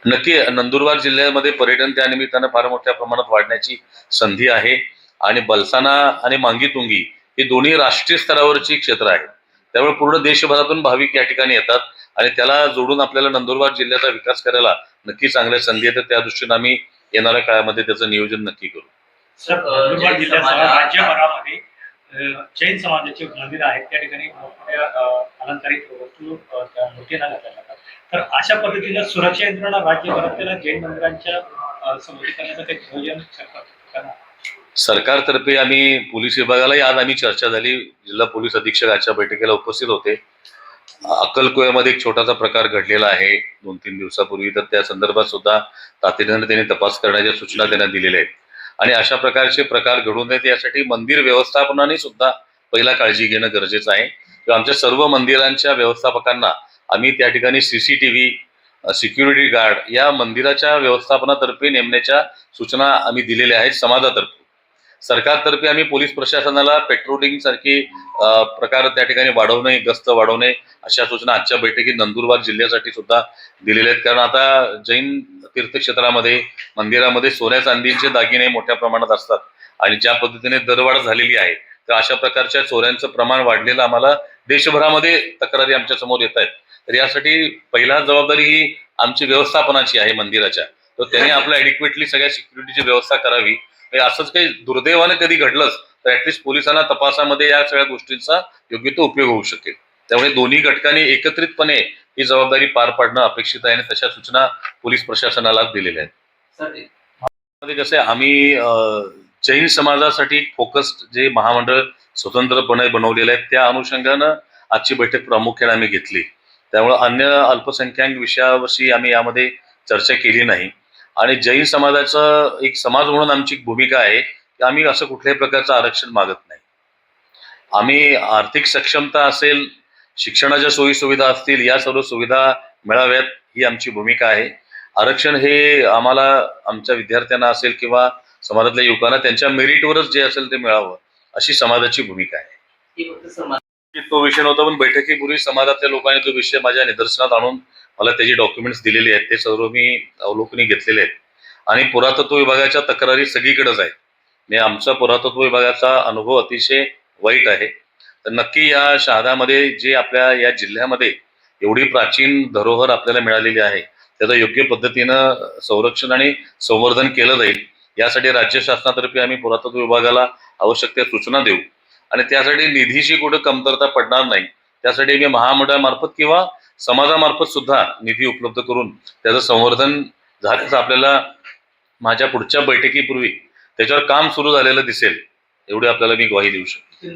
नक्की नंदुरबार जिल्ह्यामध्ये पर्यटन त्या निमित्तानं फार मोठ्या प्रमाणात वाढण्याची संधी आहे आणि बलसाना आणि मांगीतुंगी ही दोन्ही राष्ट्रीय स्तरावरची क्षेत्र आहेत. त्यामुळे पूर्ण देशभरातून भाविक या ठिकाणी येतात आणि त्याला जोडून आपल्याला नंदुरबार जिल्ह्याचा विकास करायला नक्की चांगल्या संधी येतात. त्या दृष्टीने आम्ही येणाऱ्या काळामध्ये त्याचं नियोजन नक्की करू. नंदुरबार जिल्ह्यासह राज्यभरामध्ये जैन समाजाचे मंदिर आहेत त्या ठिकाणी मोठ्या अलंकारित वस्तू मूर्तींना घातल्या जातात. तर अशा पद्धतीने सुरक्षा यंत्रणा राज्यभरातील जैन मंदिरांच्या संवर्धनाचं काही नियोजन करणार. सरकारतर्फे आम्ही पोलीस विभागालाही आज आम्ही चर्चा झाली. जिल्हा पोलीस अधीक्षक आजच्या बैठकीला उपस्थित होते. अक्कलकोयामध्ये एक छोटासा प्रकार घडलेला आहे 2-3 दिवसापूर्वी, तर त्या संदर्भात सुद्धा तातडीने त्यांनी तपास करण्याच्या सूचना त्यांना दिलेल्या आहेत आणि अशा प्रकारचे प्रकार घडू नयेत यासाठी मंदिर व्यवस्थापनाने सुद्धा पहिला काळजी घेणं गरजेचं आहे. आमच्या सर्व मंदिरांच्या व्यवस्थापकांना आम्ही त्या ठिकाणी सीसीटीव्ही, सिक्युरिटी गार्ड या मंदिराच्या व्यवस्थापनातर्फे नेमण्याच्या सूचना आम्ही दिलेल्या आहेत. समाजातर्फे सरकारतर्फे आम्ही पोलीस प्रशासनाला पेट्रोलिंग सारखी प्रकार त्या ठिकाणी वाढवणे, गस्त वाढवणे अशा सूचना आजच्या बैठकीत नंदुरबार जिल्ह्यासाठी सुद्धा दिलेल्या आहेत. कारण आता जैन तीर्थक्षेत्रामध्ये मंदिरामध्ये सोन्या चांदीचे दागिने मोठ्या प्रमाणात असतात आणि ज्या पद्धतीने दरवाढ झालेली आहे तर अशा प्रकारच्या चोऱ्यांचं प्रमाण वाढलेलं आम्हाला देशभरामध्ये तक्रारी आमच्या समोर येत आहेत. तर यासाठी पहिला जबाबदारी ही आमची व्यवस्थापनाची आहे मंदिराच्या. तर त्यांनी आपल्या ॲडिक्वेटली सगळ्या सिक्युरिटीची व्यवस्था करावी. असंच काही दुर्दैवाने कधी घडलंच तर ऍटलिस्ट पोलिसांना तपासामध्ये या सगळ्या गोष्टींचा योग्य तो उपयोग होऊ शकेल. त्यामुळे दोन्ही घटकांनी एकत्रितपणे ही जबाबदारी पार पाडणं अपेक्षित आहे आणि तशा सूचना पोलीस प्रशासनाला दिलेल्या आहेत. कसं आहे, आम्ही जैन समाजासाठी फोकस्ड जे महामंडळ स्वतंत्रपणे बनवलेलं आहे त्या अनुषंगानं आजची बैठक प्रामुख्याने आम्ही घेतली. त्यामुळे अन्य अल्पसंख्याक विषयावरची आम्ही यामध्ये चर्चा केली नाही आणि जैन समाजाचं एक समाज म्हणून आमची भूमिका आहे की आम्ही असं कुठल्याही प्रकारचं आरक्षण मागत नाही. आम्ही आर्थिक सक्षमता असेल, शिक्षणाच्या सोयी सुविधा असतील, या सर्व सुविधा मिळाव्यात ही आमची भूमिका आहे. आरक्षण हे आम्हाला आमच्या विद्यार्थ्यांना असेल किंवा समाजातल्या युवकांना त्यांच्या मेरिटवरच जे असेल ते मिळावं अशी समाजाची भूमिका आहे. तो विषय नव्हता पण बैठकीपूर्वी समाजातल्या लोकांनी तो विषय माझ्या निदर्शनात आणून मला त्याची डॉक्युमेंट्स दिलेली आहेत. ते सर्व मी अवलोकनी घेतलेले आहेत आणि पुरातत्व विभागाच्या तक्रारी सगळीकडेच आहेत. म्हणजे आमचा पुरातत्व विभागाचा अनुभव अतिशय वाईट आहे. तर नक्की या शहाद्यामध्ये जे आपल्या या जिल्ह्यामध्ये एवढी प्राचीन धरोहर आपल्याला मिळालेली आहे त्याचं योग्य पद्धतीनं संरक्षण आणि संवर्धन केलं जाईल यासाठी राज्य शासनातर्फे आम्ही पुरातत्व विभागाला आवश्यक त्या सूचना देऊ आणि त्यासाठी निधीची कुठं कमतरता पडणार नाही. त्यासाठी मी महामंडळामार्फत किंवा समाजामार्फत सुद्धा निधी उपलब्ध करून त्याचं संवर्धन झाल्याचं आपल्याला माझ्या पुढच्या बैठकीपूर्वी त्याच्यावर काम सुरू झालेलं दिसेल एवढी आपल्याला मी ग्वाही देऊ शकतो.